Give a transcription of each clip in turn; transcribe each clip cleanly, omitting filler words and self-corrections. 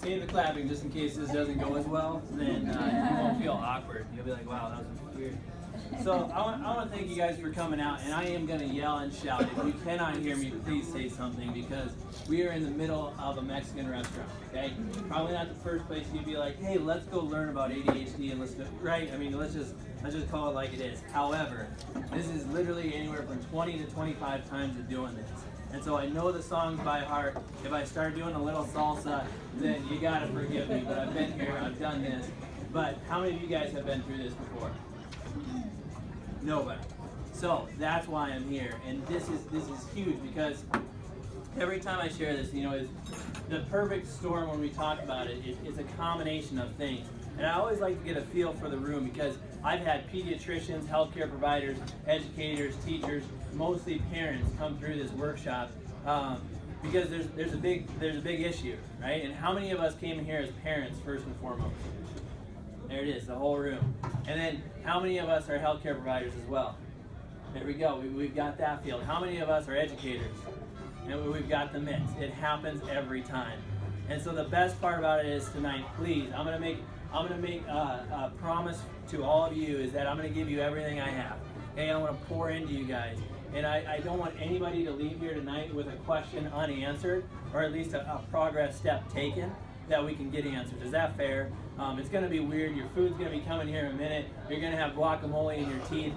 save the clapping just in case this doesn't go as well. Then you won't feel awkward. You'll be like, wow, that was weird. So I want to thank you guys for coming out, and I am going to yell and shout. If you cannot hear me, please say something, because we are in the middle of a Mexican restaurant, okay? Probably not the first place you'd be like, hey, let's go learn about ADHD and let's do it, right? I mean, let's just call it like it is. However, this is literally anywhere from 20 to 25 times of doing this. And so I know the songs by heart. If I start doing a little salsa, then you got to forgive me, but I've been here, I've done this. But how many of you guys have been through this before? Nobody. So that's why I'm here, and this is huge, because every time I share this, it's the perfect storm when we talk about it. It's a combination of things, and I always like to get a feel for the room, because I've had pediatricians, healthcare providers, educators, teachers, mostly parents come through this workshop because there's a big issue, right? And how many of us came here as parents first and foremost? There it is, the whole room. And then how many of us are healthcare providers as well? There we go, we've got that field. How many of us are educators? And we've got the mix. It happens every time. And so the best part about it is tonight, please, I'm gonna make a promise to all of you, is that I'm gonna give you everything I have. Okay, I wanna pour into you guys. And I don't want anybody to leave here tonight with a question unanswered, or at least a progress step taken that we can get answered. Is that fair? It's going to be weird. Your food's going to be coming here in a minute. You're going to have guacamole in your teeth.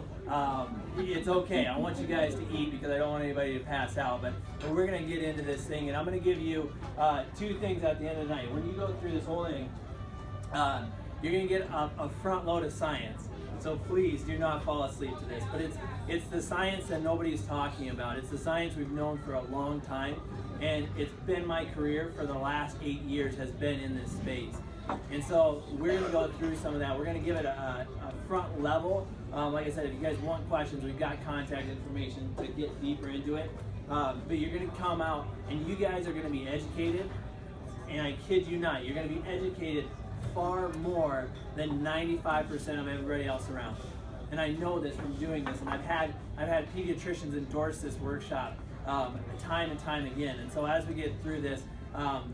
It's okay. I want you guys to eat, because I don't want anybody to pass out. But we're going to get into this thing, and I'm going to give you two things at the end of the night. When you go through this whole thing, you're going to get a front load of science. So please do not fall asleep to this. But it's the science that nobody's talking about. It's the science we've known for a long time. And it's been my career for the last 8 years, has been in this space. And so we're going to go through some of that. We're going to give it a front level. Like I said, if you guys want questions, we've got contact information to get deeper into it. But you're going to come out, and you guys are going to be educated. And I kid you not, you're going to be educated far more than 95% of everybody else around. And I know this from doing this. And I've had pediatricians endorse this workshop time and time again. And so as we get through this,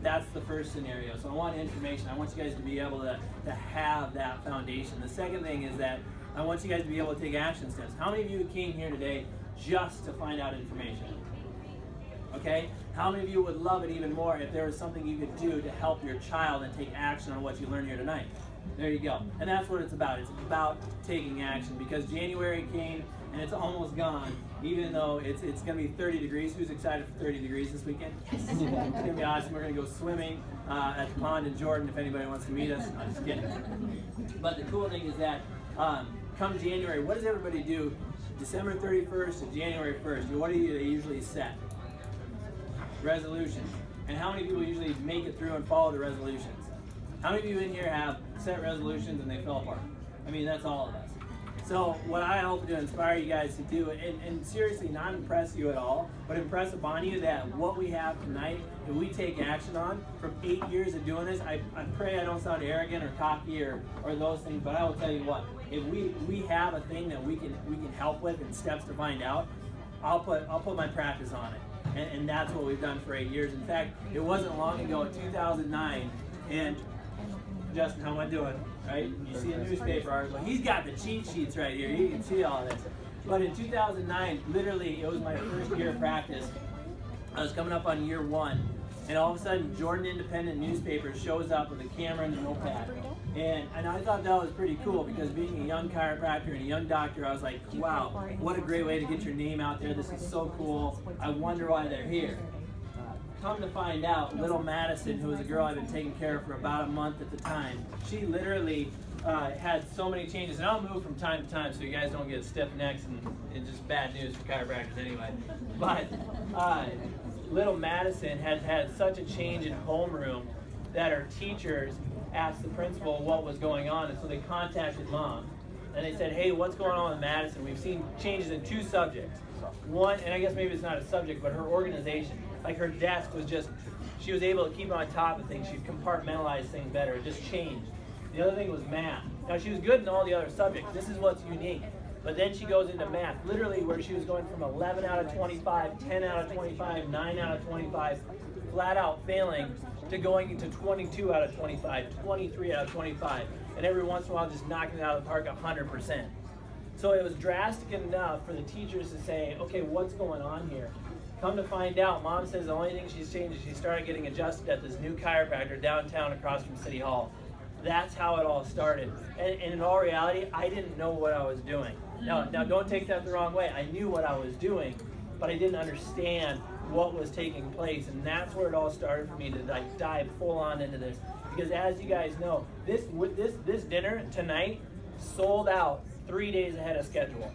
that's the first scenario. So I want information. I want you guys to be able to have that foundation. The second thing is that I want you guys to be able to take action steps. How many of you came here today just to find out information? Okay? How many of you would love it even more if there was something you could do to help your child and take action on what you learned here tonight? There you go. And that's what it's about. It's about taking action, because January came and it's almost gone, even though it's going to be 30 degrees. Who's excited for 30 degrees this weekend? It's going to be awesome. We're going to go swimming at the pond in Jordan if anybody wants to meet us. I'm just kidding. But the cool thing is that come January, what does everybody do? December 31st to January 1st, what do they usually set? Resolutions. And how many people usually make it through and follow the resolutions? How many of you in here have set resolutions and they fell apart? I mean, that's all of us. So what I hope to inspire you guys to do, and seriously not impress you at all, but impress upon you that what we have tonight, if we take action on, from 8 years of doing this, I pray I don't sound arrogant or cocky or those things, but I will tell you what, if we have a thing that we can help with and steps to find out, I'll put my practice on it. And that's what we've done for 8 years. In fact, it wasn't long ago, in 2009, and Justin, how am I doing? Right? You see a newspaper article. He's got the cheat sheets right here. You can see all this. But in 2009, literally, it was my first year of practice. I was coming up on year 1, and all of a sudden, Jordan Independent newspaper shows up with a camera and a notepad. And I thought that was pretty cool, because being a young chiropractor and a young doctor, I was like, wow, what a great way to get your name out there. This is so cool. I wonder why they're here. Come to find out, little Madison, who was a girl I've been taking care of for about a month at the time, she literally had so many changes. And I'll move from time to time so you guys don't get stiff necks, and it's just bad news for chiropractors anyway. But little Madison has had such a change in homeroom that her teachers asked the principal what was going on, and so they contacted Mom. And they said, hey, what's going on with Madison? We've seen changes in 2 subjects. One, and I guess maybe it's not a subject, but her organization. Like her desk was just, she was able to keep on top of things. She'd compartmentalize things better. It just changed. The other thing was math. Now, she was good in all the other subjects. This is what's unique. But then she goes into math, literally where she was going from 11 out of 25, 10 out of 25, 9 out of 25, flat out failing to going into 22 out of 25, 23 out of 25, and every once in a while just knocking it out of the park 100%. So it was drastic enough for the teachers to say, okay, what's going on here? Come to find out, Mom says the only thing she's changed is she started getting adjusted at this new chiropractor downtown across from City Hall. That's how it all started. And in all reality, I didn't know what I was doing. Now don't take that the wrong way. I knew what I was doing, but I didn't understand what was taking place. And that's where it all started for me to dive full on into this. Because as you guys know, this dinner tonight sold out 3 days ahead of schedule.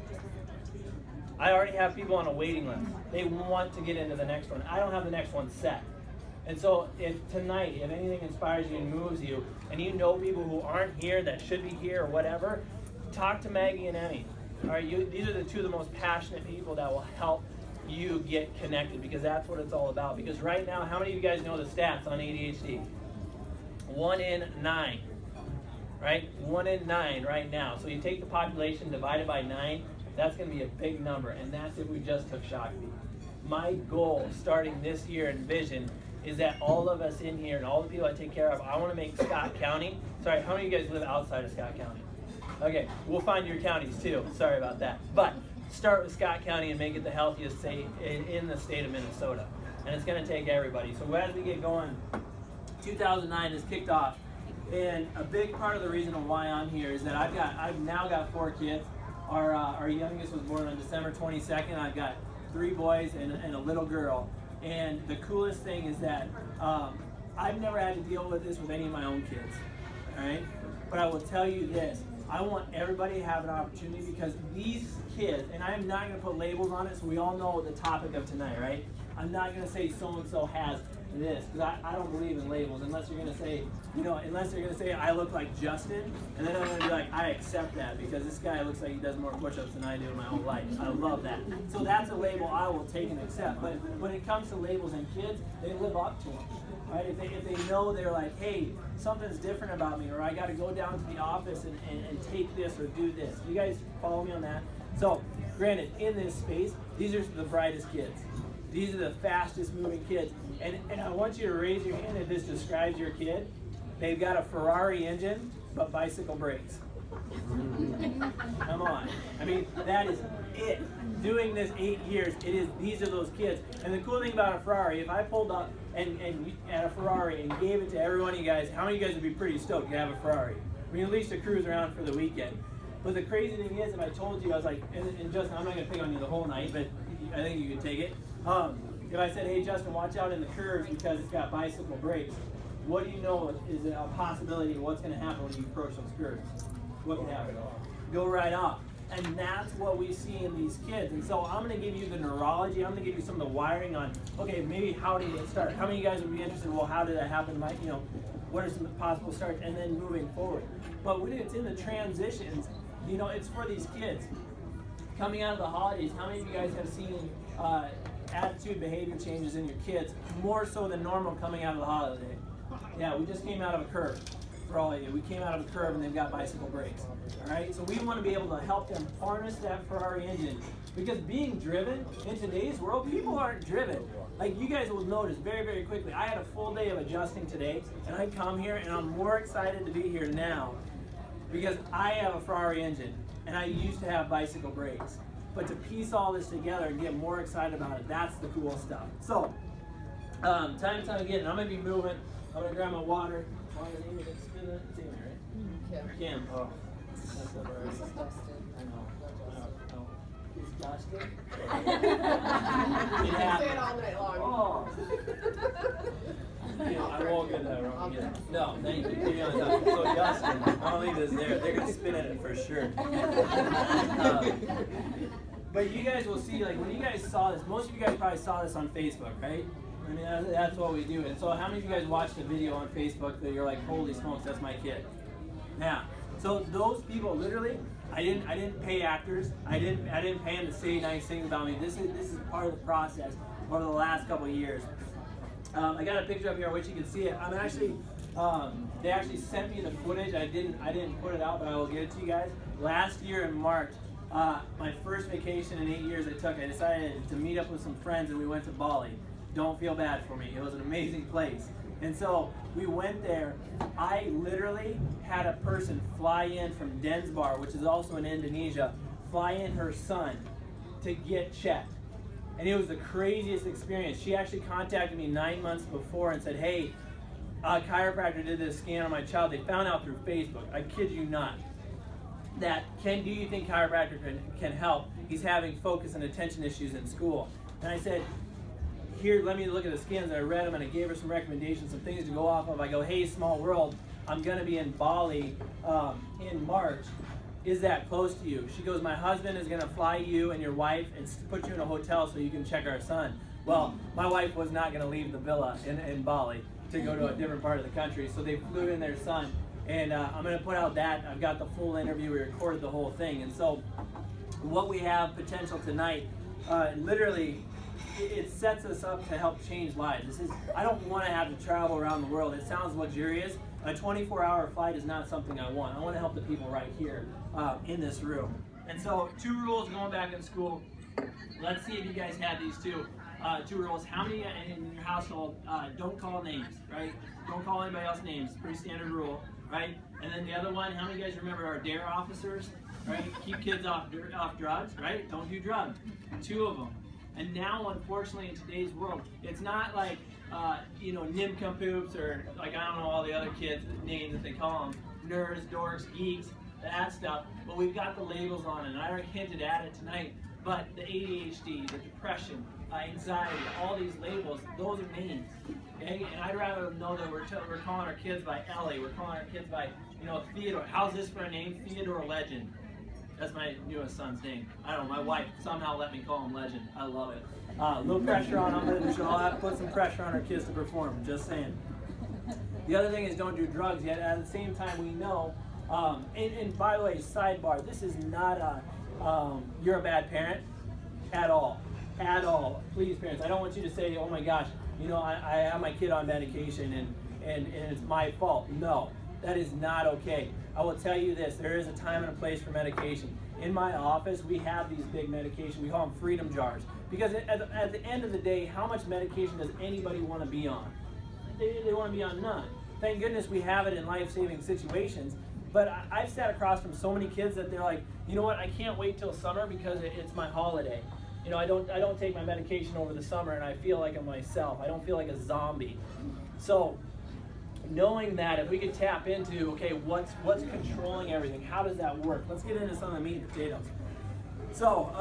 I already have people on a waiting list. They want to get into the next one. I don't have the next one set. And so if tonight, if anything inspires you and moves you, and you know people who aren't here that should be here or whatever, talk to Maggie and Emmy. All right, these are the two of the most passionate people that will help you get connected, because that's what it's all about. Because right now, how many of you guys know the stats on ADHD? 1 in 9. Right? 1 in 9 right now. So you take the population divided by 9, that's going to be a big number, and that's if we just took Shakopee. My goal starting this year in Vision is that all of us in here and all the people I take care of, I want to make Scott County. Sorry, how many of you guys live outside of Scott County? Okay, we'll find your counties too. Sorry about that. But start with Scott County and make it the healthiest state in the state of Minnesota. And it's going to take everybody. So as we get going, 2009 has kicked off. And a big part of the reason why I'm here is that I've now got 4 kids. Our youngest was born on December 22nd. I've got 3 boys and a little girl. And the coolest thing is that I've never had to deal with this with any of my own kids. All right? But I will tell you this. I want everybody to have an opportunity, because these kids, and I'm not going to put labels on it so we all know the topic of tonight, right? I'm not going to say so-and-so has this, because I don't believe in labels unless you're going to say, unless they're going to say I look like Justin, and then I'm going to be like, I accept that because this guy looks like he does more push-ups than I do in my whole life. I love that. So that's a label I will take and accept. But when it comes to labels and kids, they live up to them. Right? If they know they're like, hey, something's different about me, or I got to go down to the office and take this or do this. You guys follow me on that? So, granted, in this space, these are the brightest kids. These are the fastest moving kids. And I want you to raise your hand if this describes your kid. They've got a Ferrari engine, but bicycle brakes. Come on. I mean, that is it. Doing this 8 years, these are those kids. And the cool thing about a Ferrari, if I pulled up and at a Ferrari and gave it to every one of you guys, how many of you guys would be pretty stoked to have a Ferrari? I mean, at least to cruise around for the weekend. But the crazy thing is, if I told you, I was like, and Justin, I'm not going to pick on you the whole night, but I think you could take it. If I said, hey, Justin, watch out in the curves because it's got bicycle brakes, what do you know is a possibility of what's going to happen when you approach those curves? What can happen? Go right off. And that's what we see in these kids. And so I'm going to give you the neurology. I'm going to give you some of the wiring on, okay, maybe how did it start? How many of you guys would be interested, well, how did that happen? Like, what are some possible starts? And then moving forward. But when it's in the transitions, it's for these kids. Coming out of the holidays, how many of you guys have seen attitude, behavior changes in your kids, more so than normal coming out of the holiday? Yeah, we just came out of a curve. For all of you, we came out of a curve and they've got bicycle brakes. All right, so we want to be able to help them harness that Ferrari engine, because being driven in today's world, people aren't driven. Like, you guys will notice very, very quickly. I had a full day of adjusting today, and I come here and I'm more excited to be here now because I have a Ferrari engine and I used to have bicycle brakes. But to piece all this together and get more excited about it, that's the cool stuff. So, time and time again, I'm going to be moving. I'm going to grab my water. It's Amy, right? Kim. Oh, that's not right. This is Dustin. I know. Is Dustin? You can say it all night long. Oh. I won't get that wrong again. No, thank you. Give me on top. So Dustin, I'll leave this there. They're going to spin at it for sure. But you guys will see, like, when you guys saw this, most of you guys probably saw this on Facebook, right? I mean, that's what we do. And so how many of you guys watched a video on Facebook that you're like, holy smokes, that's my kid? Yeah. So those people, literally, I didn't pay actors. I didn't pay them to say nice things about me. This is part of the process over the last couple of years. I got a picture up here which you can see it. I'm actually, they actually sent me the footage. I didn't put it out, but I will get it to you guys. Last year in March, my first vacation in 8 years I decided to meet up with some friends and we went to Bali. Don't feel bad for me. It was an amazing place. And so we went there. I literally had a person fly in from Denmark, which is also in Indonesia, fly in her son to get checked. And it was the craziest experience. She actually contacted me 9 months before and said, hey, a chiropractor did this scan on my child. They found out through Facebook. I kid you not. Do you think chiropractor can help? He's having focus and attention issues in school. And I said, here, let me look at the scans. And I read them and I gave her some recommendations, some things to go off of. I go, hey, small world, I'm going to be in Bali in March. Is that close to you? She goes, my husband is going to fly you and your wife and put you in a hotel so you can check our son. Well, my wife was not going to leave the villa in Bali to go to a different part of the country, so they flew in their son. And I'm going to put out that. I've got the full interview. We recorded the whole thing. And so what we have potential tonight, literally, it sets us up to help change lives. I don't want to have to travel around the world. It sounds luxurious. A 24-hour flight is not something I want. I want to help the people right here in this room. And so 2 rules going back in school. Let's see if you guys had these 2 rules. How many in your household don't call names, right? Don't call anybody else names. Pretty standard rule, right? And then the other one, how many of you guys remember our DARE officers, right? Keep kids off drugs, right? Don't do drugs. 2 of them. And now, unfortunately, in today's world, it's not like, nincompoops or like, I don't know, all the other kids' names that they call them, nerds, dorks, geeks, that stuff. But we've got the labels on it, and I already hinted at it tonight. But the ADHD, the depression, anxiety, all these labels, those are names. Okay? And I'd rather know that we're calling our kids by Ellie, we're calling our kids by, Theodore. How's this for a name? Theodore Legend. That's my newest son's name. I don't know, my wife somehow let me call him Legend. I love it. Little pressure on them. We should all have to put some pressure on our kids to perform. Just saying. The other thing is don't do drugs yet. At the same time, we know, and by the way, sidebar, this is not you're a bad parent at all. At all. Please, parents, I don't want you to say, oh my gosh, I have my kid on medication and it's my fault. No, that is not okay. I will tell you this, there is a time and a place for medication. In my office, we have these big medications. We call them freedom jars. Because at the end of the day, how much medication does anybody want to be on? They want to be on none. Thank goodness we have it in life-saving situations. But I've sat across from so many kids that they're like, you know what, I can't wait till summer because it's my holiday. I don't take my medication over the summer and I feel like I'm myself. I don't feel like a zombie. So knowing that, if we could tap into, okay, what's controlling everything? How does that work? Let's get into some of the meat and potatoes. So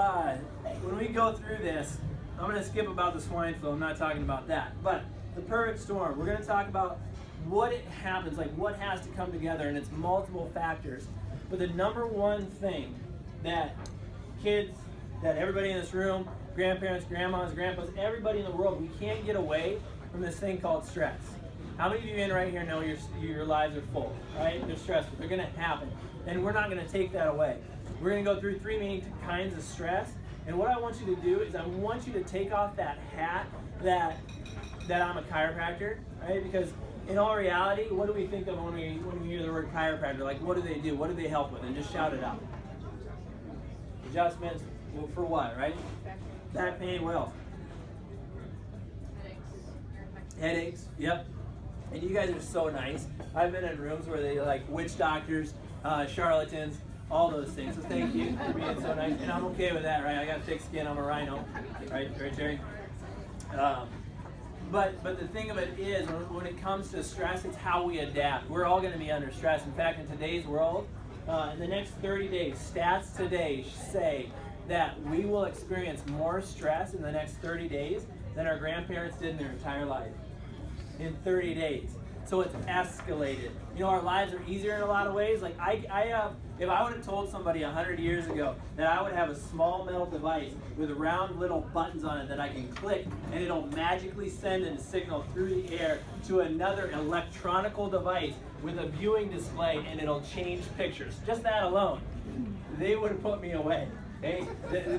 when we go through this, I'm going to skip about the swine flu. I'm not talking about that. But the perfect storm, we're going to talk about what it happens, like what has to come together, and it's multiple factors. But the number one thing that kids, that everybody in this room, grandparents, grandmas, grandpas, everybody in the world, we can't get away from this thing called stress. How many of you in right here know your lives are full, right? They're stressful. They're going to happen. And we're not going to take that away. We're going to go through 3 main kinds of stress. And what I want you to do is I want you to take off that hat that I'm a chiropractor, right? Because in all reality, what do we think of when we hear the word chiropractor? Like, what do they do? What do they help with? And just shout it out. Adjustments, well, for what, right? Back pain, what else? Headaches, yep. And you guys are so nice. I've been in rooms where they like witch doctors, charlatans, all those things. So thank you for being so nice. And I'm okay with that, right? I got thick skin, I'm a rhino. Right, Jerry? But the thing of it is, when it comes to stress, it's how we adapt. We're all going to be under stress. In fact, in today's world, in the next 30 days, stats today say that we will experience more stress in the next 30 days than our grandparents did in their entire life. In 30 days. So it's escalated. Our lives are easier in a lot of ways. Like if I would have told somebody 100 years ago that I would have a small metal device with round little buttons on it that I can click and it'll magically send a signal through the air to another electronical device with a viewing display and it'll change pictures. Just that alone, they would have put me away. Okay?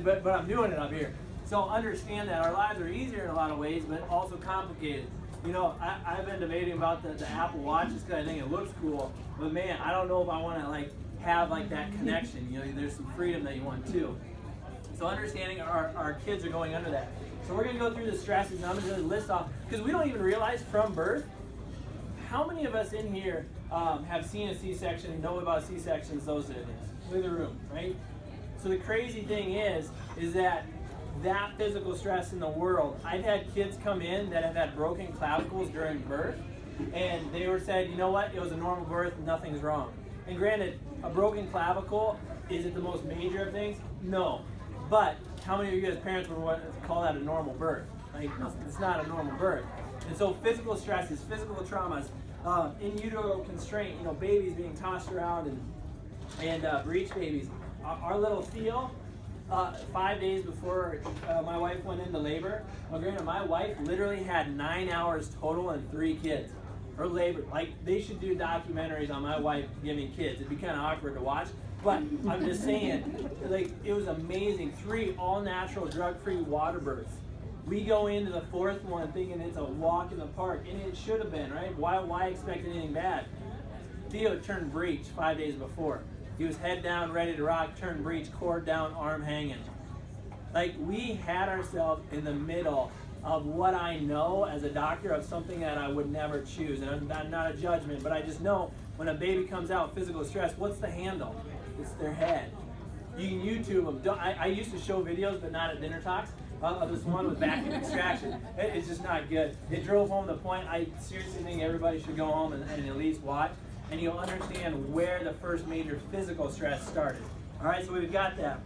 But I'm doing it up here. So understand that our lives are easier in a lot of ways, but also complicated. I've been debating about the Apple Watch just because I think it looks cool, but man, I don't know if I want to have that connection. There's some freedom that you want too. So understanding our kids are going under that. So we're going to go through the stresses, and I'm going to list off, because we don't even realize from birth, how many of us in here have seen a C-section, know about C-sections, those are the things. Look at the room, right? So the crazy thing is that physical stress in the world, I've had kids come in that have had broken clavicles during birth, and they were said, you know what, it was a normal birth, nothing's wrong. And granted, a broken clavicle, is it the most major of things? No. But how many of you guys parents would want to call that a normal birth? Like, it's not a normal birth. And so physical stresses, physical traumas, in utero constraint, you know, babies being tossed around and breech babies. Our little Theo, 5 days before my wife went into labor, well, granted, my wife literally had 9 hours total and 3 kids. Her labor, like, they should do documentaries on my wife giving kids. It'd be kind of awkward to watch, but I'm just saying, like, it was amazing. 3 all-natural, drug-free water births. We go into the 4th one thinking it's a walk in the park, and it should have been, right? Why expect anything bad? Theo turned breech 5 days before. He was head down, ready to rock, turned breech, cord down, arm hanging. Like, we had ourselves in the middle of what I know as a doctor of something that I would never choose. And I'm not a judgment, but I just know when a baby comes out, physical stress, what's the handle? It's their head. You can YouTube them. I used to show videos, but not at dinner talks, of this one with vacuum extraction. It's just not good. It drove home the point. I seriously think everybody should go home and at least watch, and you'll understand where the first major physical stress started. All right, so we've got that.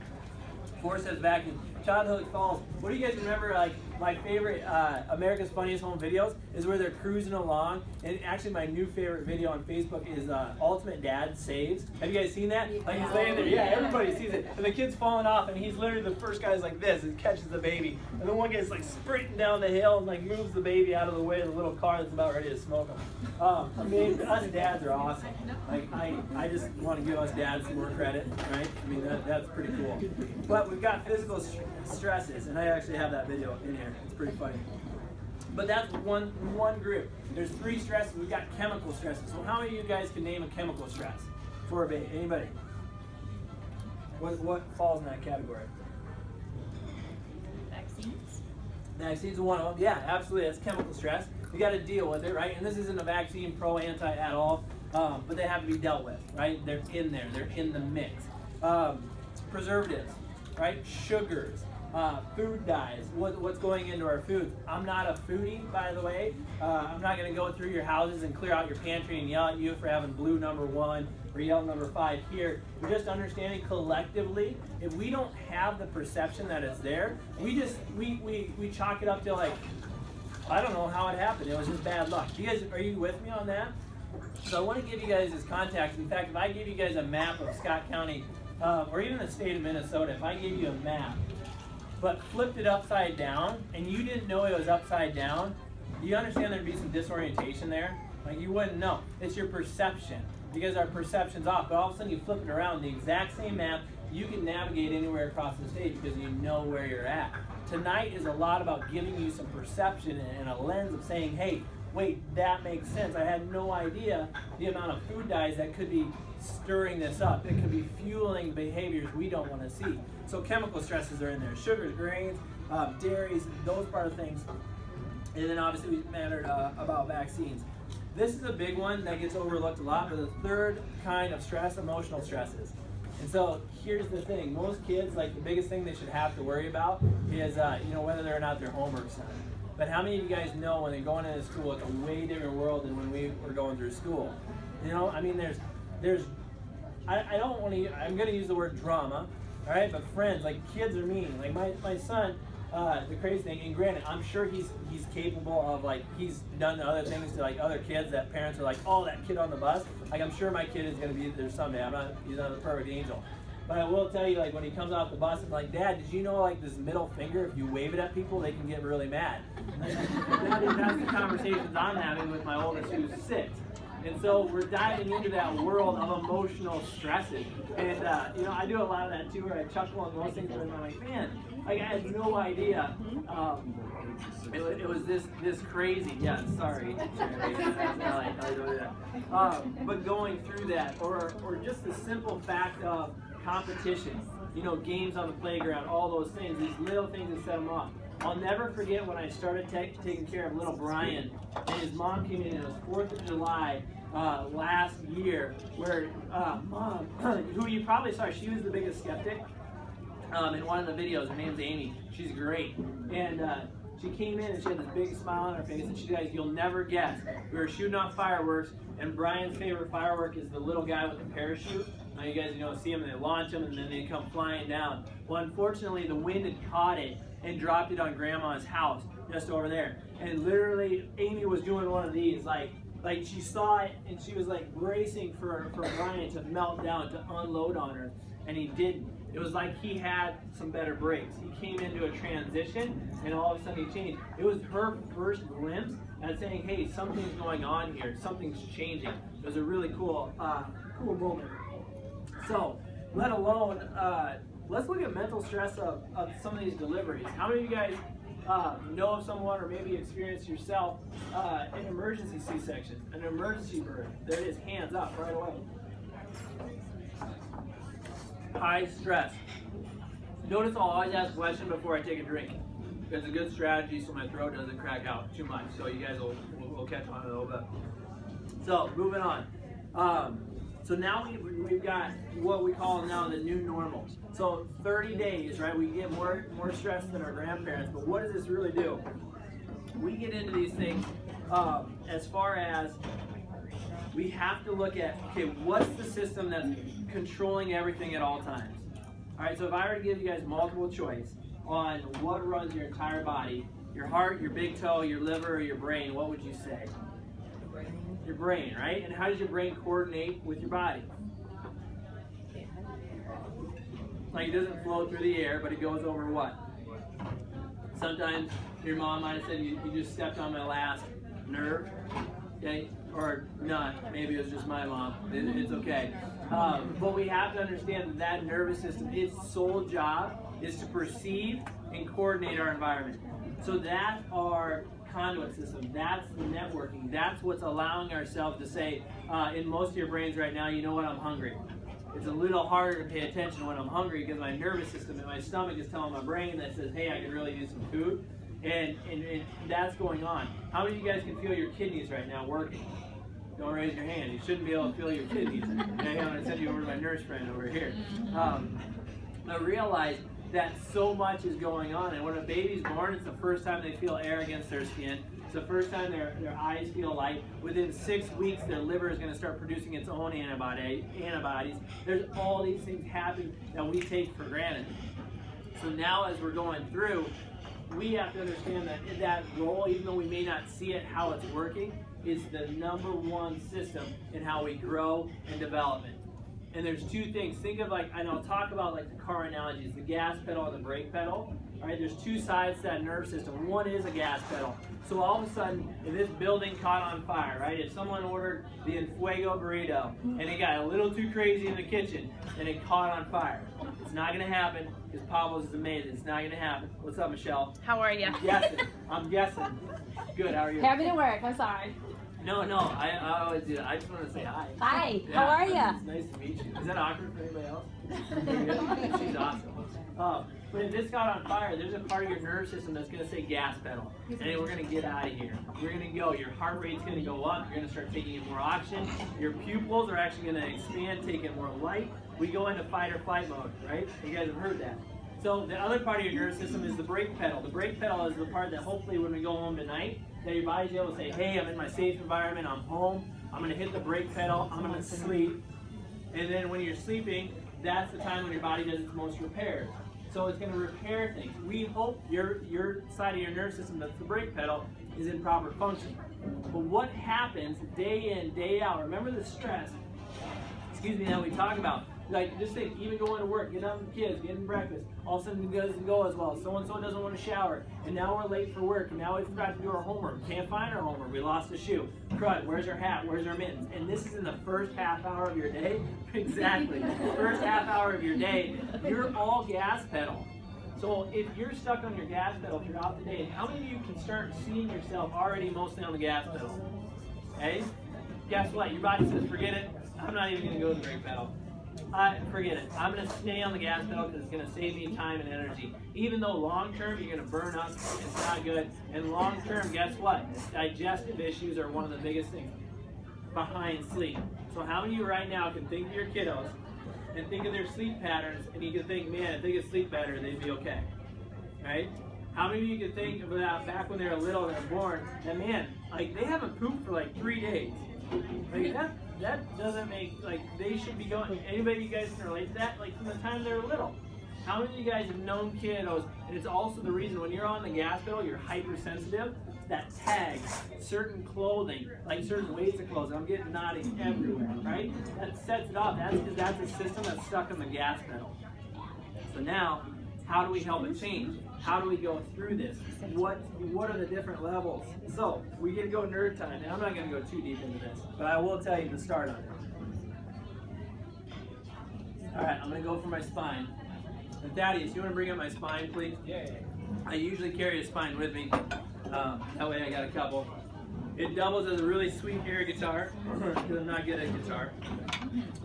Forceps vacuum. Childhood falls. What do you guys remember, like, my favorite America's Funniest Home Videos is where they're cruising along, and actually my new favorite video on Facebook is Ultimate Dad Saves. Have you guys seen that? Yeah. Like, he's laying there, yeah, everybody sees it, and the kid's falling off, and he's literally the first guy's like this and catches the baby, and the one guy's like sprinting down the hill and like moves the baby out of the way of the little car that's about ready to smoke him. I mean, us dads are awesome. Like, I just want to give us dads some more credit, right? I mean, that's pretty cool. But we've got physical stresses, and I actually have that video in here. It's pretty funny. But that's one group. There's 3 stresses. We've got chemical stresses. So how many of you guys can name a chemical stress for a baby? Anybody? What falls in that category? Vaccines. Vaccines are one of them. Yeah, absolutely. That's chemical stress. You got to deal with it, right? And this isn't a vaccine pro-anti at all, but they have to be dealt with, right? They're in there. They're in the mix. Preservatives, right? Sugars. Food dyes, what's going into our foods. I'm not a foodie, by the way. I'm not going to go through your houses and clear out your pantry and yell at you for having blue number 1 or yellow number 5 here. We're just understanding collectively, if we don't have the perception that it's there, we chalk it up to, like, I don't know how it happened. It was just bad luck. You guys, are you with me on that? So I want to give you guys this context. In fact, if I give you guys a map of Scott County, or even the state of Minnesota, if I gave you a map, but flipped it upside down, and you didn't know it was upside down, do you understand there'd be some disorientation there? Like, you wouldn't know. It's your perception, because our perception's off. But all of a sudden you flip it around, the exact same map, you can navigate anywhere across the state because you know where you're at. Tonight is a lot about giving you some perception and a lens of saying, hey, wait, that makes sense. I had no idea the amount of food dyes that could be stirring this up. It could be fueling behaviors we don't want to see. So chemical stresses are in there. Sugars, grains, dairies, those part of things. And then obviously we mattered about vaccines. This is a big one that gets overlooked a lot, but the third kind of stress, emotional stresses. And so here's the thing. Most kids, like, the biggest thing they should have to worry about is whether or not their homework's done. But how many of you guys know when they're going into school, it's a way different world than when we were going through school? You know, I mean, I don't want to, I'm going to use the word drama, all right? But friends, like, kids are mean. Like, my son, the crazy thing, and granted, I'm sure he's capable of, like, he's done other things to, like, other kids that parents are like, oh, that kid on the bus. Like, I'm sure my kid is going to be there someday. He's not a perfect angel. But I will tell you, like, when he comes off the bus, I'm like, Dad, did you know, like, this middle finger, if you wave it at people, they can get really mad. That's the conversations I'm having with my oldest, who's 6. And so we're diving into that world of emotional stresses. And, I do a lot of that too, where I chuckle on those things, and I'm like, man, like, I had no idea. It was this crazy. Yeah, sorry. But going through that, or just the simple fact of competition, games on the playground, all those things, these little things that set them off. I'll never forget when I started taking care of little Brian, and his mom came in, and it was 4th of July last year, where Mom, who you probably saw, she was the biggest skeptic in one of the videos. Her name's Amy. She's great. And she came in and she had this big smile on her face, and she goes, "You'll never guess. We were shooting off fireworks, and Brian's favorite firework is the little guy with the parachute. Now you guys see them, and they launch them, and then they come flying down. Well, unfortunately, the wind had caught it and dropped it on Grandma's house just over there. And literally, Amy was doing one of these, like she saw it, and she was like bracing for Brian to melt down, to unload on her, and he didn't. It was like he had some better brakes. He came into a transition, and all of a sudden he changed. It was her first glimpse at saying, "Hey, something's going on here. Something's changing." It was a really cool moment. So, let alone, let's look at mental stress of some of these deliveries. How many of you guys know of someone, or maybe experienced yourself, an emergency C-section, an emergency birth? There it is, hands up right away. High stress. Notice I'll always ask a question before I take a drink. It's a good strategy so my throat doesn't crack out too much. So you guys will catch on a little bit. So moving on. So now we've got what we call now the new normal. So 30 days, right? We get more stress than our grandparents. But what does this really do? We get into these things as far as we have to look at, okay, what's the system that's controlling everything at all times? All right, so if I were to give you guys multiple choice on what runs your entire body, your heart, your big toe, your liver, or your brain, what would you say? Your brain, right? And how does your brain coordinate with your body? Like, it doesn't flow through the air, but it goes over what? Sometimes your mom might have said, you just stepped on my last nerve, okay? Or not, maybe it was just my mom, it's okay. But we have to understand that nervous system, its sole job is to perceive and coordinate our environment. So that's our conduit system, that's the networking, that's what's allowing ourselves to say, in most of your brains right now, you know what, I'm hungry. It's a little harder to pay attention when I'm hungry because my nervous system and my stomach is telling my brain that says, hey, I could really use some food. And that's going on. How many of you guys can feel your kidneys right now working? Don't raise your hand. You shouldn't be able to feel your kidneys. Okay, I'm going to send you over to my nurse friend over here. I realize that so much is going on, and when a baby's born, it's the first time they feel air against their skin. It's the first time their eyes feel light. Within 6 weeks, their liver is going to start producing its own antibodies. There's all these things happening that we take for granted. So now as we're going through, we have to understand that that role, even though we may not see it, how it's working, is the #1 system in how we grow and develop it. And there's two things. Think of like, and I'll talk about like the car analogies, the gas pedal and the brake pedal. All right, there's two sides to that nerve system. One is a gas pedal. So all of a sudden, if this building caught on fire, right? If someone ordered the Enfuego burrito and it got a little too crazy in the kitchen and it caught on fire, it's not going to happen because Pablo's is amazing. It's not going to happen. What's up, Michelle? How are you? I'm guessing. Good. How are you? Happy to work. I'm sorry. No, I always do that. I just want to say hi. Hi. Yeah, how are you? It's nice to meet you. Is that awkward for anybody else? She's awesome. But if this got on fire, there's a part of your nerve system that's going to say gas pedal. And we're going to get out of here. We're going to go. Your heart rate's going to go up. You're going to start taking in more oxygen. Your pupils are actually going to expand, take in more light. We go into fight or flight mode, right? You guys have heard that. So the other part of your nervous system is the brake pedal. The brake pedal is the part that hopefully when we go home tonight, that your body's able to say, hey, I'm in my safe environment, I'm home, I'm going to hit the brake pedal, I'm going to sleep. And then when you're sleeping, that's the time when your body does its most repairs. So it's going to repair things. We hope your side of your nervous system, that's the brake pedal, is in proper function. But what happens day in, day out, remember the stress, that we talk about. Like, just think, even going to work, getting out with the kids, getting breakfast, all of a sudden it doesn't go as well. So-and-so doesn't want to shower, and now we're late for work, and now we forgot to do our homework. Can't find our homework. We lost a shoe. Crud, where's our hat? Where's our mittens? And this is in the first half hour of your day? Exactly. First half hour of your day, you're all gas pedal. So if you're stuck on your gas pedal throughout the day, how many of you can start seeing yourself already mostly on the gas pedal? Okay? Guess what? Your body says, forget it. I'm not even going to go to the brake pedal. forget it. I'm going to stay on the gas pedal because it's going to save me time and energy. Even though long term you're going to burn up, it's not good. And long term, guess what? Digestive issues are one of the biggest things behind sleep. So how many of you right now can think of your kiddos and think of their sleep patterns, and you can think, man, if they could sleep better, they'd be okay, right? How many of you can think of that back when they were little and they were born, and man, like they haven't pooped for like 3 days. Like that doesn't make, like they should be going, anybody you guys can relate to that? Like from the time they were little. How many of you guys have known kiddos, and it's also the reason when you're on the gas pedal, you're hypersensitive, that tags certain clothing, like certain weights of clothes. I'm getting nodding everywhere, right? That sets it off. That's because that's a system that's stuck on the gas pedal. So now, how do we help it change? How do we go through this? What are the different levels? So we get to go nerd time, and I'm not going to go too deep into this, but I will tell you the start on it. All right, I'm going to go for my spine. And Thaddeus, you want to bring up my spine, please? Yeah. I usually carry a spine with me. That way I got a couple. It doubles as a really sweet air guitar, because I'm not good at guitar.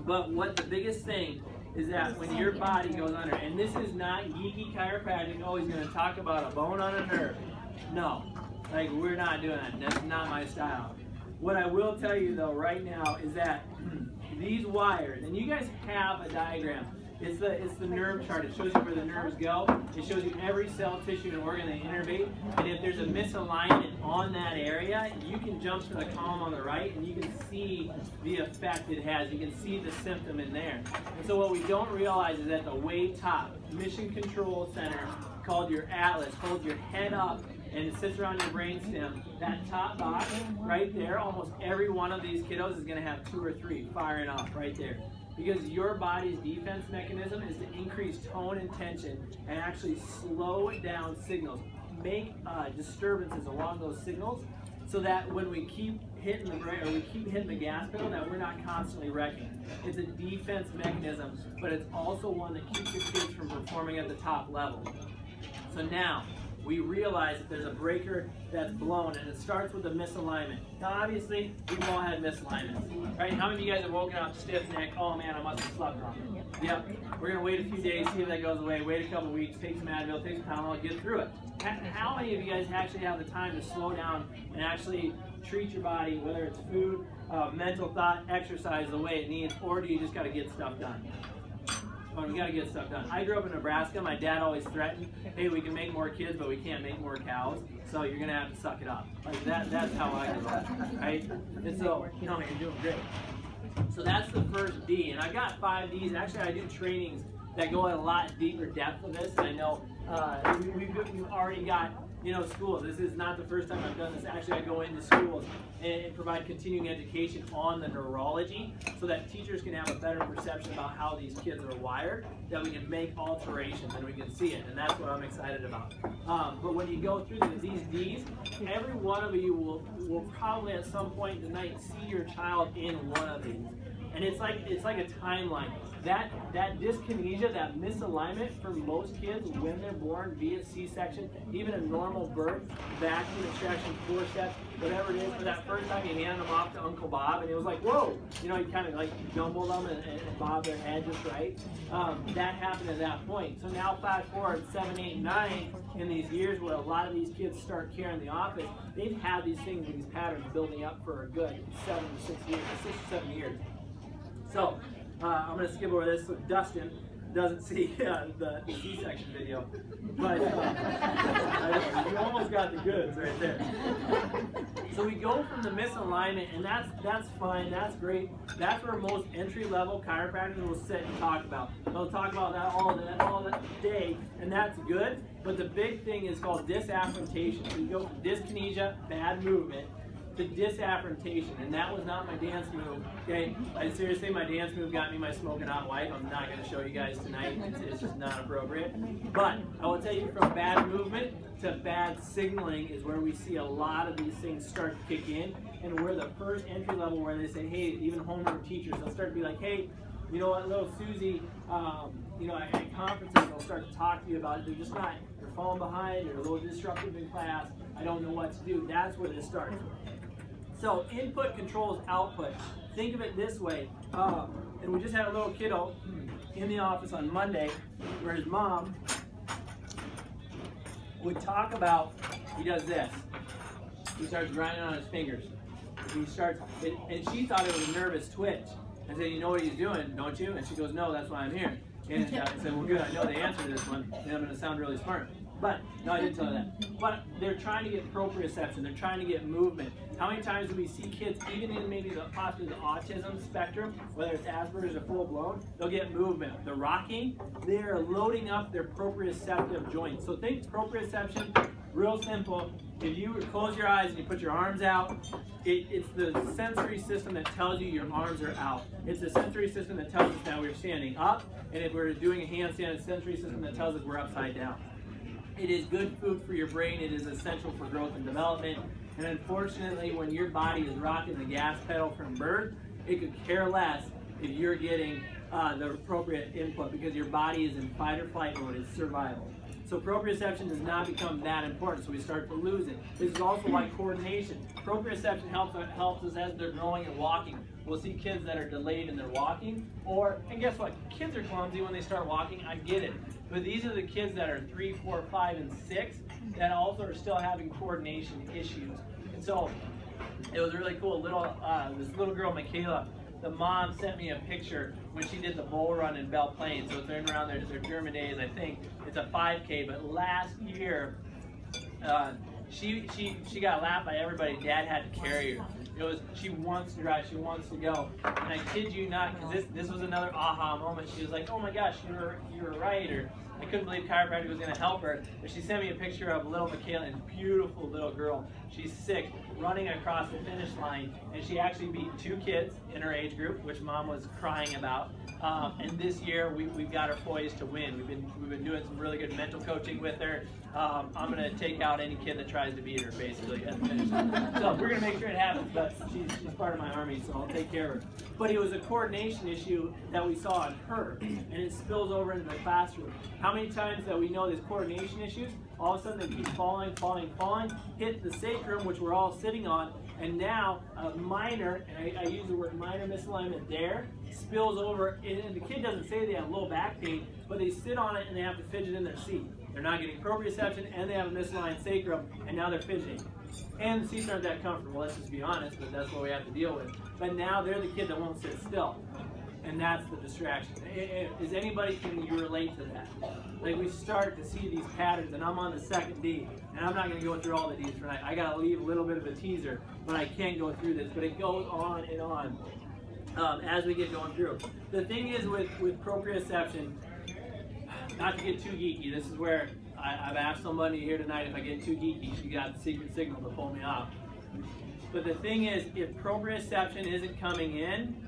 But what the biggest thing is that when your body goes under, and this is not geeky chiropractic, oh, he's going to talk about a bone on a nerve. No, like we're not doing that. That's not my style. What I will tell you though right now is that these wires, and you guys have a diagram. It's the nerve chart. It shows you where the nerves go. It shows you every cell, tissue, and organ they innervate. And if there's a misalignment on that area, you can jump to the column on the right and you can see the effect it has. You can see the symptom in there. And so what we don't realize is at the way top, Mission Control Center, called your atlas, holds your head up and it sits around your brainstem. That top box right there, almost every one of these kiddos is going to have 2 or 3 firing off right there. Because your body's defense mechanism is to increase tone and tension and actually slow down signals, make disturbances along those signals, so that when we keep hitting the brake or we keep hitting the gas pedal, that we're not constantly wrecking. It's a defense mechanism, but it's also one that keeps your kids from performing at the top level. So now, we realize that there's a breaker that's blown, and it starts with a misalignment. Now, obviously, we've all had misalignments, right? How many of you guys have woken up stiff neck? Oh man, I must have slept wrong. Yep. We're gonna wait a few days, see if that goes away. Wait a couple weeks, take some Advil, take some Tylenol, get through it. How many of you guys actually have the time to slow down and actually treat your body, whether it's food, mental thought, exercise the way it needs, or do you just got to get stuff done? Oh, we got to get stuff done. I grew up in Nebraska. My dad always threatened, hey, we can make more kids, but we can't make more cows, so you're going to have to suck it up. Like that's how I grew up, right? And so, no, you're doing great. So that's the first D, and I've got 5 Ds. Actually, I do trainings that go at a lot deeper depth of this, and I know we've already got, schools. This is not the first time I've done this. Actually, I go into schools and provide continuing education on the neurology so that teachers can have a better perception about how these kids are wired, that we can make alterations and we can see it, and that's what I'm excited about. But when you go through these Ds, every one of you will probably at some point tonight see your child in one of these. And it's like a timeline. That dyskinesia, that misalignment for most kids when they're born via C-section, even a normal birth, vacuum extraction, forceps, whatever it is, for that first time you hand them off to Uncle Bob and it was like, whoa, you kind of like jumble them and bob their head just right. That happened at that point. So now fast forward 7, 8, 9, in these years where a lot of these kids start care in the office, they've had these things and these patterns building up for a good 7 to 6 years, 6 to 7 years. So, I'm going to skip over this so Dustin doesn't see the C-section video. But you almost got the goods right there. So we go from the misalignment, and that's fine, that's great. That's where most entry-level chiropractors will sit and talk about. They'll talk about that all day, and that's good. But the big thing is called disapprobation. So you go from dyskinesia, bad movement, to disapprobation, and that was not my dance move. Okay, seriously, my dance move got me my smoking hot wife. I'm not going to show you guys tonight. It's just not appropriate. But I will tell you, from bad movement to bad signaling is where we see a lot of these things start to kick in, and we're the first entry level where they say, hey, even homeroom teachers, they'll start to be like, hey, you know what, little Susie, at conferences, they'll start to talk to you about it. They're just not, they're falling behind, they're a little disruptive in class, I don't know what to do. That's where this starts. So input controls output. think of it this way. And we just had a little kiddo in the office on Monday where his mom would talk about, he does this. He starts grinding on his fingers. He starts, and she thought it was a nervous twitch. I said, you know what he's doing, don't you? And she goes, no, that's why I'm here. And I said, well, good, I know the answer to this one, and I'm going to sound really smart. But, no, I didn't tell her that. But they're trying to get proprioception. They're trying to get movement. How many times do we see kids, even in maybe possibly the autism spectrum, whether it's Asperger's or full-blown, they'll get movement. The rocking, they're loading up their proprioceptive joints. So think proprioception, real simple. If you close your eyes and you put your arms out, it's the sensory system that tells you your arms are out. It's the sensory system that tells us that we're standing up. And if we're doing a handstand, it's the sensory system that tells us we're upside down. It is good food for your brain. It is essential for growth and development. And unfortunately, when your body is rocking the gas pedal from birth, it could care less if you're getting the appropriate input because your body is in fight or flight mode. It's survival. So proprioception does not become that important, so we start to lose it. This is also why coordination. Proprioception helps us as they're growing and walking. We'll see kids that are delayed in their walking, and guess what? Kids are clumsy when they start walking, I get it. But these are the kids that are 3, 4, 5, and 6 that also are still having coordination issues. And so it was really cool. This little girl, Michaela, the mom sent me a picture when she did the bull run in Belle Plaine. So it's in around their German days, I think. It's a 5K, but last year she got laughed by everybody. Dad had to carry her. She wants to drive, she wants to go. And I kid you not, because this was another aha moment. She was like, oh my gosh, you were right, or I couldn't believe chiropractic was going to help her. But she sent me a picture of little Michaela, and beautiful little girl. She's 6, running across the finish line, and she actually beat 2 kids in her age group, which mom was crying about. And this year we've got her poised to win. We've been doing some really good mental coaching with her. I'm going to take out any kid that tries to beat her, basically, at the finish line. So we're going to make sure it happens, but she's part of my army, so I'll take care of her. But it was a coordination issue that we saw in her, and it spills over into the classroom. How many times that we know there's coordination issues, all of a sudden they keep falling, hit the sacrum, which we're all sitting on, and now a minor, and I use the word minor misalignment there, spills over, and the kid doesn't say they have low back pain, but they sit on it and they have to fidget in their seat. They're not getting proprioception, and they have a misaligned sacrum, and now they're fidgeting. And the seats aren't that comfortable, let's just be honest, but that's what we have to deal with. But now they're the kid that won't sit still. And that's the distraction. Is anybody, can you relate to that? Like, we start to see these patterns, and I'm on the second D, and I'm not going to go through all the Ds tonight. I got to leave a little bit of a teaser, but I can't go through this. But it goes on and on as we get going through. The thing is with proprioception, not to get too geeky, this is where I've asked somebody here tonight if I get too geeky, she got the secret signal to pull me off. But the thing is, if proprioception isn't coming in,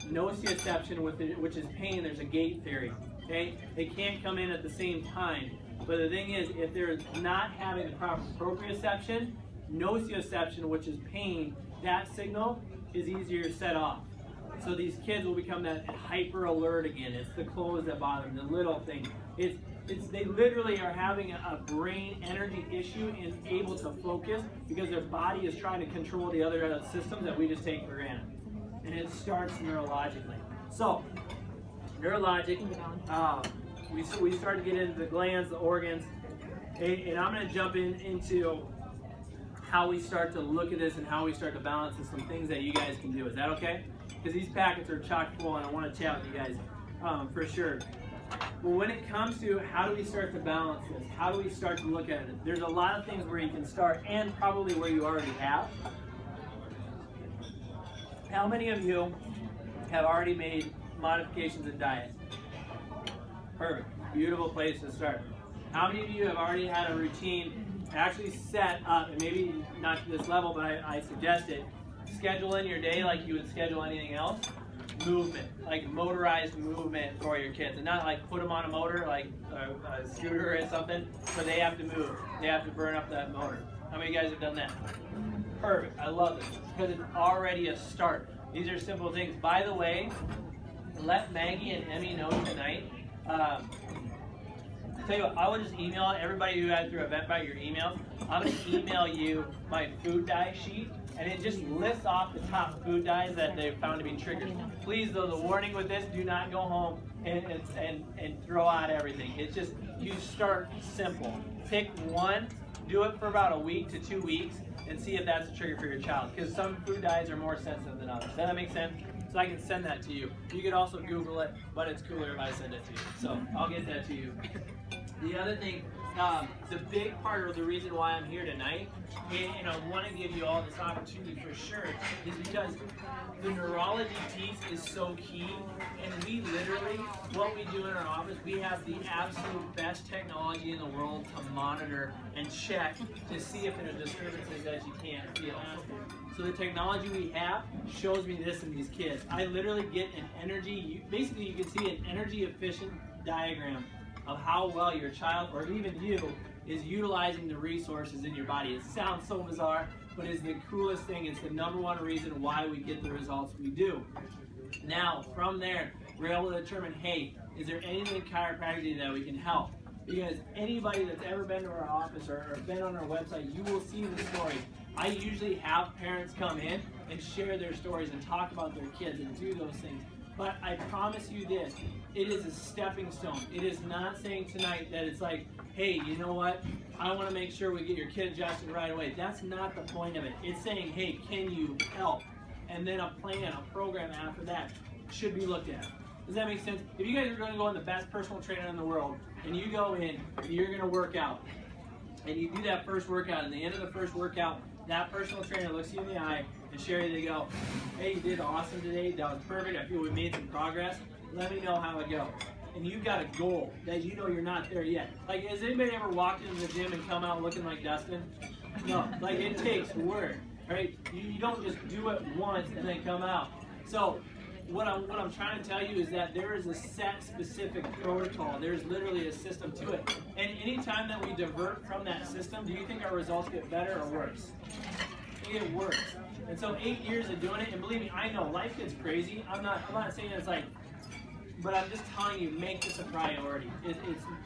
nociception, which is pain, there's a gate theory. Okay, they can't come in at the same time. But the thing is, if they're not having the proper proprioception, nociception, which is pain, that signal is easier to set off. So these kids will become that hyper alert again. It's the clothes that bother them, the little thing. They literally are having a brain energy issue and able to focus because their body is trying to control the other systems that we just take for granted. And it starts neurologically. So, neurologic, we start to get into the glands, the organs, and I'm going to jump into how we start to look at this and how we start to balance this, some things that you guys can do. Is that okay? Because these packets are chock full and I want to chat with you guys for sure. Well, when it comes to how do we start to balance this, how do we start to look at it, there's a lot of things where you can start and probably where you already have. How many of you have already made modifications in diet? Perfect. Beautiful place to start. How many of you have already had a routine actually set up, and maybe not to this level, but I suggest it, schedule in your day like you would schedule anything else, movement, like motorized movement for your kids, and not like put them on a motor, like a scooter or something, but they have to move. They have to burn up that motor. How many of you guys have done that? Perfect. I love it because it's already a start. These are simple things. By the way, let Maggie and Emmy know tonight. Tell you what, I will just email everybody who had through Eventbrite your emails. I'm going to email you my food dye sheet and it just lists off the top food dyes that they've found to be triggers. Please, though, the warning with this, do not go home and throw out everything. It's just, you start simple. Pick one, do it for about a week to 2 weeks, and see if that's a trigger for your child. Because some food dyes are more sensitive than others. Does that make sense? So I can send that to you. You could also Google it, but it's cooler if I send it to you. So I'll get that to you. The other thing, the big part of the reason why I'm here tonight, and I want to give you all this opportunity for sure, is because the neurology piece is so key. And we literally, what we do in our office, we have the absolute best technology in the world to monitor and check to see if there's disturbances that you can't feel. So the technology we have shows me this in these kids. I literally get an energy, basically you can see an energy efficient diagram of how well your child, or even you, is utilizing the resources in your body. It sounds so bizarre, but it's the coolest thing. It's the #1 reason why we get the results we do. Now, from there, we're able to determine, hey, is there anything chiropractic that we can help? Because anybody that's ever been to our office or been on our website, you will see the story. I usually have parents come in and share their stories and talk about their kids and do those things. But I promise you this, it is a stepping stone. It is not saying tonight that it's like, hey, you know what? I want to make sure we get your kid adjusted right away. That's not the point of it. It's saying, hey, can you help? And then a plan, a program after that should be looked at. Does that make sense? If you guys are going to go in the best personal trainer in the world, and you go in, and you're going to work out, and you do that first workout, and at the end of the first workout, that personal trainer looks you in the eye, and Sherry, they go, hey, you did awesome today, that was perfect, I feel we made some progress, let me know how it goes. And you've got a goal that you know you're not there yet. Like, has anybody ever walked into the gym and come out looking like Dustin? No, like it takes work, right? You don't just do it once and then come out. So what I'm trying to tell you is that there is a set specific protocol. There's literally a system to it. And anytime that we divert from that system, do you think our results get better or worse? They get worse. And so 8 years of doing it, and believe me, I know life gets crazy. I'm not saying it's like, but I'm just telling you, make this a priority. It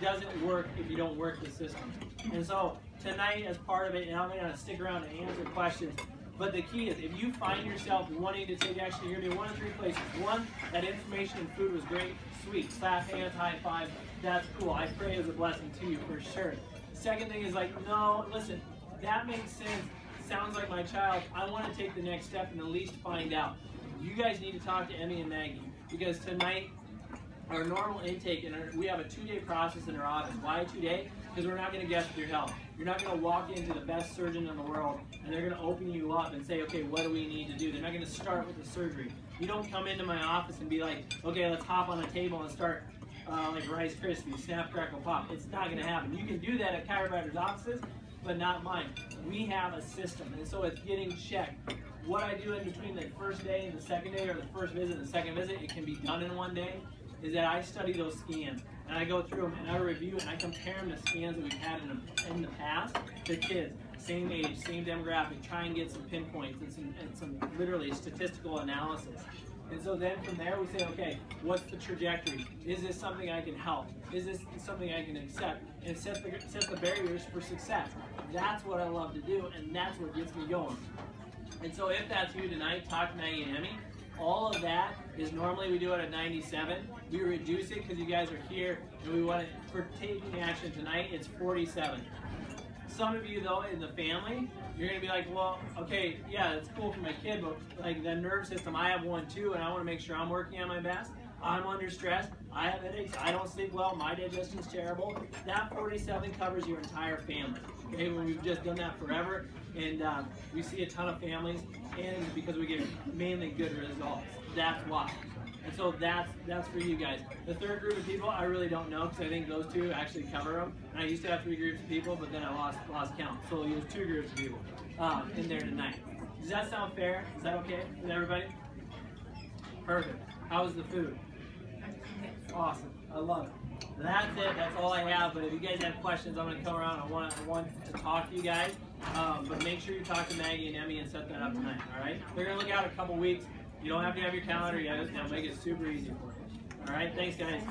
doesn't work if you don't work the system. And so tonight, as part of it, and I'm going to stick around and answer questions, but the key is, if you find yourself wanting to take action, you're going to be one of 3 places. One, that information and food was great, sweet, clap hands, high five, that's cool. I pray it was a blessing to you for sure. Second thing is like, no, listen, that makes sense. Sounds like my child. I want to take the next step and at least find out. You guys need to talk to Emmy and Maggie, because tonight, our normal intake, and we have a 2-day process in our office. Why 2-day? Because we're not going to guess with your health. You're not going to walk into the best surgeon in the world and they're going to open you up and say, okay, what do we need to do? They're not going to start with the surgery. You don't come into my office and be like, okay, let's hop on a table and start like Rice Krispies, snap, crackle, pop. It's not going to happen. You can do that at chiropractors' offices, but not mine. We have a system, and so it's getting checked. What I do in between the first day and the second day, or the first visit and the second visit, it can be done in 1 day, is that I study those scans, and I go through them, and I review, and I compare them to scans that we've had in the past to kids, same age, same demographic, try and get some pinpoints and some literally statistical analysis. And so then from there we say, okay, what's the trajectory? Is this something I can help? Is this something I can accept? And set the barriers for success. That's what I love to do, and that's what gets me going. And so if that's you tonight, talk to Maggie and Emmy. All of that is normally we do it at 97. We reduce it because you guys are here, and we want it, for taking action tonight, it's 47. Some of you though in the family, you're gonna be like, well, okay, yeah, it's cool for my kid, but like the nerve system, I have one too, and I want to make sure I'm working on my best. I'm under stress, I have headaches, I don't sleep well, my digestion's terrible. That 47 covers your entire family. Okay, when we've just done that forever, and we see a ton of families, and because we get mainly good results. That's why. And so that's for you guys. The third group of people, I really don't know, because I think those two actually cover them. And I used to have 3 groups of people, but then I lost count. So there's 2 groups of people in there tonight. Does that sound fair? Is that okay with everybody? Perfect. How was the food? Awesome. I love it. That's it. That's all I have. But if you guys have questions, I'm going to come around. I want to talk to you guys. But make sure you talk to Maggie and Emmy and set that up tonight. All right? They're going to look out a couple weeks. You don't have to have your calendar yet. I'll make it super easy for you. All right? Thanks, guys.